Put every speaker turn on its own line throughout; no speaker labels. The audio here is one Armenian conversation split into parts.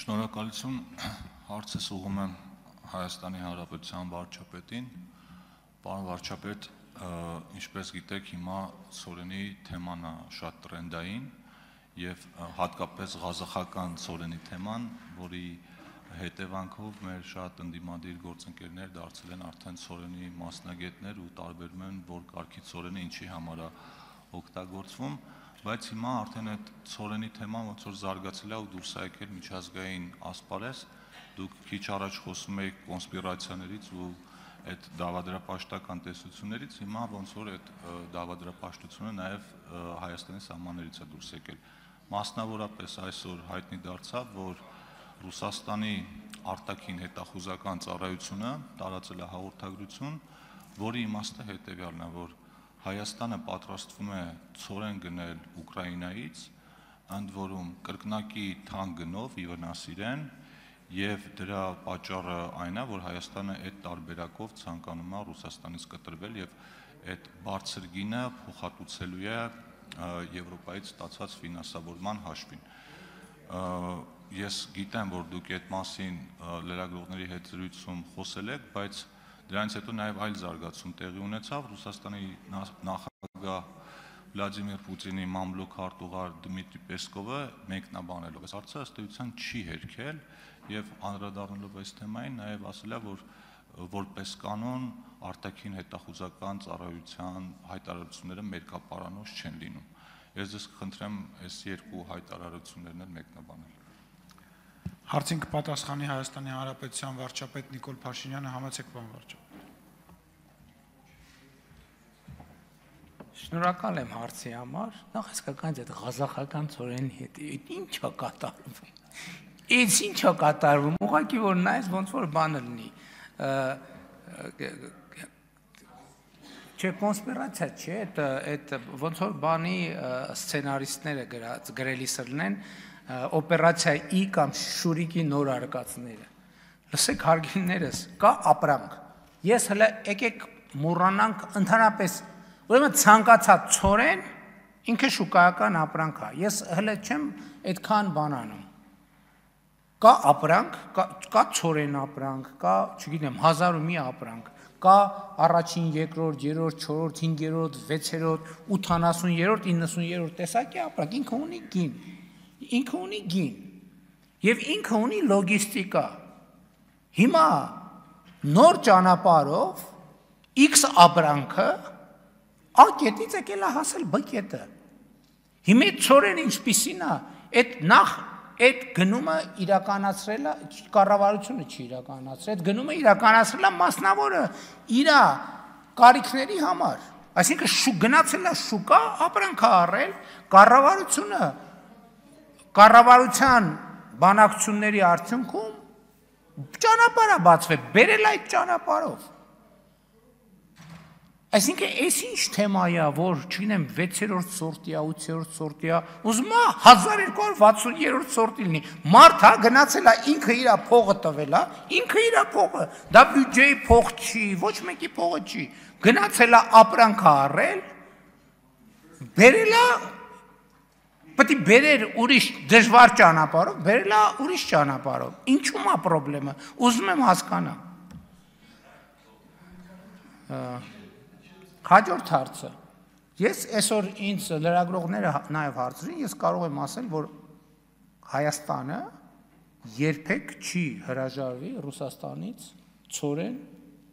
Շնորհակալություն, հարցս ուղղում եմ Հայաստանի Հանրապետության վարչապետին։ Պարոն վարչապետ, ինչպես գիտեք, հիմա ցորենի թեման է շատ տրենդային եւ հատկապես ղազախական ցորենի թեման, որի հետևանքով մեր շատ ընդդիմադիր գործընկերներ դարձել են արդեն ցորենի մասնագետներ ու տարբերում են, որ կարգի ցորենը ինչի համար է օգտագործվում, բայց հիմա արդեն այդ ցորենի թեման ոնց որ զարգացել է ու դուրս է եկել միջազգային ասպարեզ, դուք քիչ առաջ խոսում եք կոնսպիրացիաներից ու այդ դավադրապաշտական տեսություններից, հիմա ոնց որ այդ դավադրապաշտությունը նաև Հայաստանի սահմաններից է դուրս եկել։ Մասնավորապես այսօր հայտնի դարձավ, որ Ռուսաստանի արտաքին հետախուզական ծառայությունը տարածել է հաղորդագրություն, որի իմաստը հետևյալն է, որ Հայաստանը պատրաստվում է ցորեն գնել Ուկրաինայից, ընդ որում կրկնակի թանկ գնով ի վնասիրեն, եւ դրա պատճառը այն է, որ Հայաստանը այդ տարբերակով ցանկանում է Ռուսաստանից կտրվել եւ այդ բարձր գինը փոխհատուցելու է Եվրոպայից ստացած ֆինանսավորման հաշվին։ Ես գիտեմ, որ դուք այդ մասին լրագրողների հետ զրույցում խոսել եք, բայց դրանից հետո նաև այլ զարգացում տեղի ունեցավ Ռուսաստանի նախագահ Վլադիմիր Պուտինի մամլուք արտուղար Դմիտրի Պեսկովը մեկնաբանելով այս հարցը ըստ էության չի հերքել եւ անդրադառնալով այս թեմային նաև ասել է, որ որպես կանոն արտաքին հետախուզական ծառայության հայտարարությունները մերկապարանոց չեն լինում։ Ես ձեզ կխնդրեմ այս երկու հայտարարություններն էլ մեկնաբանել։
Հարցին կպատասխանի Հայաստանի Հանրապետության վարչապետ Նիկոլ Փաշինյանը, համեցեք պարոն վարչապետ։
Շնորհակալ եմ հարցի համար։ Նախ հասկական այդ ղազախական ցորենի հետ ինչ է կատարվում։ Ինչ է կատարվում, ուղղակի որ նայես ոնց որ բանը լինի։ Չէ, կոնսպիրացիա չէ, այդ ոնց որ բանի սցենարիստները գրելիս լինեն օպերացիա ի կամ շուրիկի նոր արկածները։ Լսեք հարգիններս, կա ապրանք։ Ես հələ եկեք մոռանանք ընդհանրապես, ուրեմն ցանկացած ցորեն ինքը շուկայական ապրանք է։ Ես հələ չեմ այդքան բան անում։ Կա ապրանք, կա ցորեն ապրանք, կա, չգիտեմ, 1000 ու մի ապրանք, կա առաջին, երկրորդ, երրորդ, չորրորդ, 5-րդ, 6-րդ, 80-րդ, 90-րդ տեսակի ապրանք, ինքը ունի գին։ Ինքը ունի գին եւ ինքը ունի լոգիստիկա։ Հիմա նոր ճանապարհով X ապրանքը A կետից եկել է հասել B կետը։ Հիմա ցորեն ինչպիսին է, այդ նախ այդ գնումը իրականացրել է կառավարությունը չի իրականացրել, այդ գնումը իրականացրել է մասնավորը իր կարիքների համար։ Այսինքն գնացել է շուկա, ապրանք է առել, կառավարության բանակցությունների արդյունքում ճանապարհ է բացվել, բերել այդ ճանապարհով։ Այսինքն այս ինչ թեմա է, որ չգիտեմ 6-րդ սորտի է, 8-րդ սորտի է, ուզում է 1260-րդ սորտի լինի։ Մարդ է գնացել է ինքը իր փողը տվել է, ինքը իր փողը, դա բյուջեի փող չի, ոչ մեկի փողը չի։ Գնացել է ապրանք առել, բերել է Պետք է բերեր ուրիշ դժվար ճանապարհով, բերել է ուրիշ ճանապարհով։ Ինչու՞մ է խնդրումը։ Ուզում եմ հասկանալ։ Հաջորդ հարցը։ Ես այսօր ինձ լրագրողները նաև հարցրին, ես կարող եմ ասել, որ Հայաստանը երբեք չի հրաժարվի Ռուսաստանից ցորեն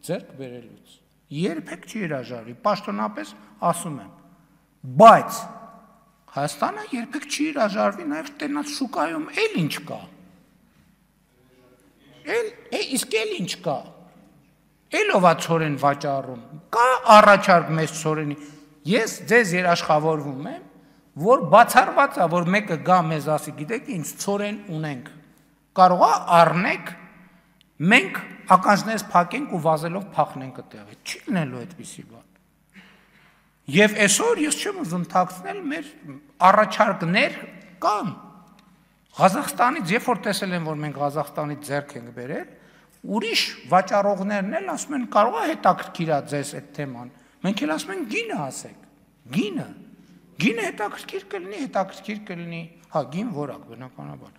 ձեռք բերելուց։ Երբեք չի հրաժարվի, պաշտոնապես ասում եմ։ Բայց Հայաստանը երբեք չի հրաժարվի նաև տենաց շուկայում էլ ինչ կա։ Իսկ էլ ինչ կա։ Էլով է ցորեն վաճառում։ Կա առաջարկ մեծ ցորենի։ Ես ձեզ երաշխավորվում եմ, որ բացառված է, որ մեկը գա մեզ ասի, գիտեք ինչ, ցորեն ունենք։ Կարող է առնեք, մենք ականջներս փակենք ու վազելով փախնենք այդտեղից։ Չի լինելու այդպիսի բան։ Եվ այսօր ես չեմ ուզում թաքցնել մեր առաջարկներ կան։ Ղազախստանից, երբ որ տեսել են, որ մենք Ղազախստանից ձեռք ենք բերել, ուրիշ վաճառողներն էլ ասում են կարող է հետաքրքիր է ձեզ այդ թեման։ Մենք էլ ասում ենք գինը ասեք։ Գինը հետաքրքիր կլինի, հա, գին որակ բնականաբար։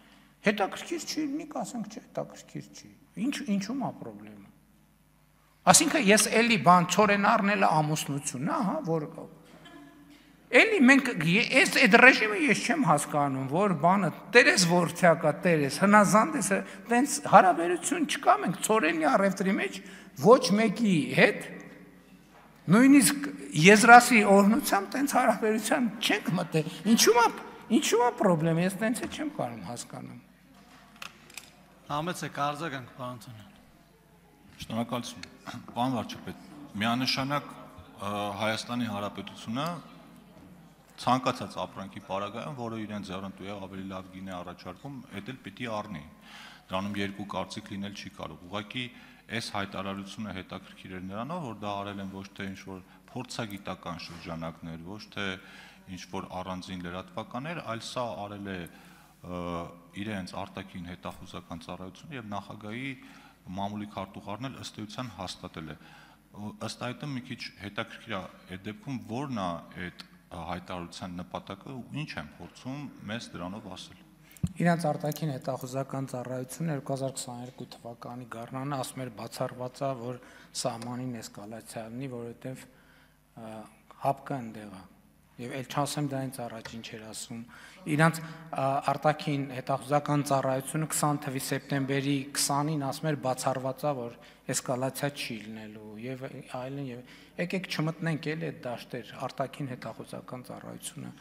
Հետաքրքիր չի լինի, կասենք չէ, հետաքրքիր չի։ Ինչու՞մ է խնդրեմը։ Այսինքն ես էլի բան ծորեն առնելը ամուսնություն, ահա, որ էլի մենք այդ ռեժիմը ես չեմ հասկանում, որ բանը տերես ворթյակա, տերես հնազանդ է, տենց հարաբերություն չկա, մենք ծորենի առևտրի մեջ ոչ մեկի հետ նույնիսկ եզրասի օրհնությամբ տենց հարաբերության չենք մտել։ Ինչու՞ է խնդրեմ, ես տենց չեմ կարող հասկանում։
Համեցեք արձագանք, պարոն Թոնյան։
Շնորհակալություն։ Պարոն վարչապետ, միանշանակ Հայաստանի Հանրապետությունը ցանկացած ապրանքի պարագայում, որը իրեն ձեռնտու է ավելի լավ գինե առաջարկում, դա էլ պիտի առնի։ Դրանում երկու կարծիք լինել չի կարող։ Ուղղակի այս հայտարարությունը հետաքրքիր էր նրանով, որ դա արել են ոչ թե ինչ-որ փորձագիտական շրջանակներ, ոչ թե ինչ-որ առանձին լրատվականներ, այլ սա արել է իրենց արտաքին հետախուզական ծառայությունը եւ նախագահի մամուլի քարտուղարն էլ ըստ էության հաստատել է։ Ըստ այդմ մի քիչ հետաքրքիր է այդ դեպքում որն է այդ հայտարարության նպատակը ու ինչ են փորձում մեզ դրանով ասել։
Իրանց արտաքին հետախուզական ծառայությունը 2022 թվականի գարնանը ասում էր բացառված է, որ սահմանին էսկալացիա լինի, որովհետև հապկը ընդեղ է։ Եվ էլ չասեմ դա ինձ առաջ ինչ էր ասում։ Իրանց արտաքին հետախուզական ծառայությունը 20 թվականի սեպտեմբերի 20-ին ասում էր բացառված է, որ էսկալացիա չի լինելու եւ այլն եւ եկեք չմտնենք էլի այդ դաշտեր արտաքին հետախուզական ծառայությունը